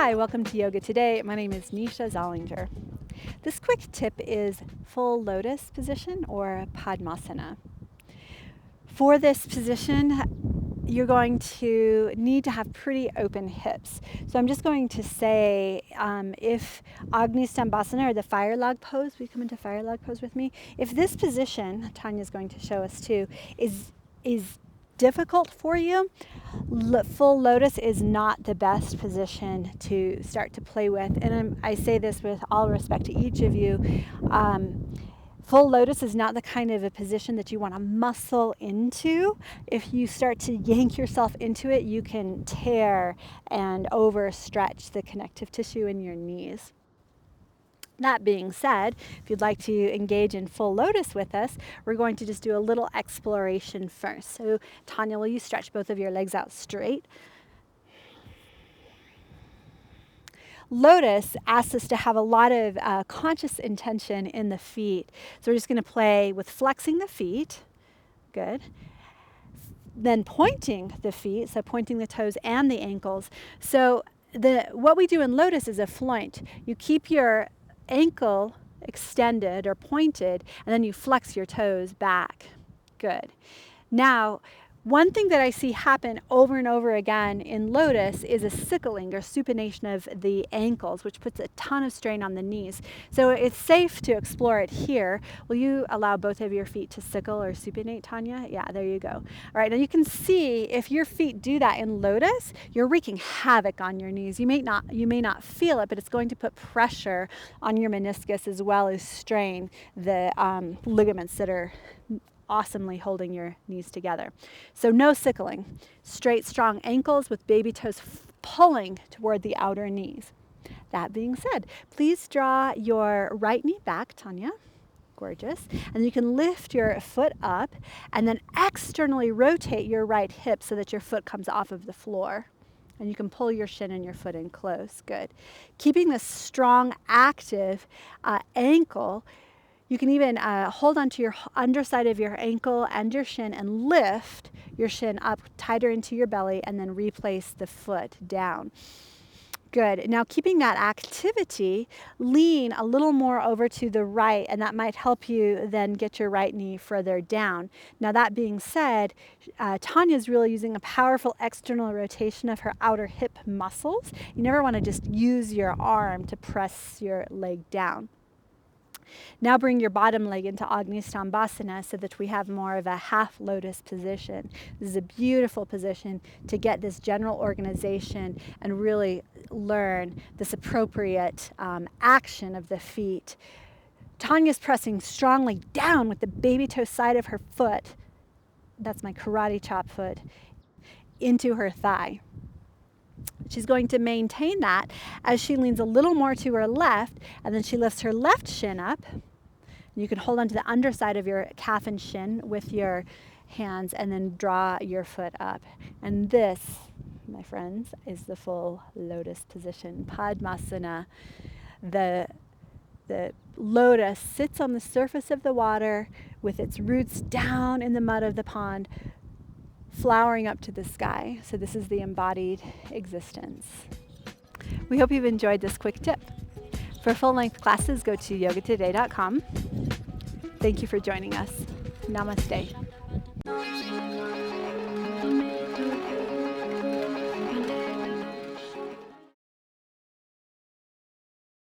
Hi, welcome to Yoga Today. My name is Neesha Zollinger. This quick tip is full lotus position or Padmasana. For this position, you're going to need to have pretty open hips. So I'm just going to say, if Agni Stambhasana or the fire log pose, we come into fire log pose with me. If this position, Tanya's going to show us too, is difficult for you, full lotus is not the best position to start to play with. And I say this with all respect to each of you. Full lotus is not the kind of a position that you want to muscle into. If you start to yank yourself into it, you can tear and overstretch the connective tissue in your knees. That being said, if you'd like to engage in full lotus with us, we're going to just do a little exploration first. So Tanya, will you stretch both of your legs out straight? Lotus asks us to have a lot of conscious intention in the feet. So we're just going to play with flexing the feet. Good. Then pointing the feet, so pointing the toes and the ankles. So what we do in Lotus is a floint. You keep your ankle extended or pointed, and then you flex your toes back. Good. Now, one thing that I see happen over and over again in Lotus is a sickling or supination of the ankles, which puts a ton of strain on the knees. So it's safe to explore it here. Will you allow both of your feet to sickle or supinate, Tanya? Yeah, there you go. All right, now you can see if your feet do that in Lotus, you're wreaking havoc on your knees. You may not feel it, but it's going to put pressure on your meniscus as well as strain the ligaments that are awesomely holding your knees together. So no sickling. Straight, strong ankles with baby toes pulling toward the outer knees. That being said, please draw your right knee back, Tanya. Gorgeous. And you can lift your foot up and then externally rotate your right hip so that your foot comes off of the floor. And you can pull your shin and your foot in close. Good. Keeping this strong, active ankle, you can even hold onto your underside of your ankle and your shin and lift your shin up tighter into your belly and then replace the foot down. Good. Now, keeping that activity, lean a little more over to the right, and that might help you then get your right knee further down. Now, that being said, Tanya's really using a powerful external rotation of her outer hip muscles. You never want to just use your arm to press your leg down. Now bring your bottom leg into Agni Stambhasana so that we have more of a half lotus position. This is a beautiful position to get this general organization and really learn this appropriate action of the feet. Tanya's pressing strongly down with the baby toe side of her foot, that's my karate chop foot, into her thigh. She's going to maintain that as she leans a little more to her left, and then she lifts her left shin up. You can hold onto the underside of your calf and shin with your hands and then draw your foot up. And this, my friends, is the full lotus position, Padmasana. The lotus sits on the surface of the water with its roots down in the mud of the pond, flowering up to the sky. So this is the embodied existence. We hope you've enjoyed this quick tip. For full-length classes, go to yogatoday.com. Thank you for joining us. Namaste.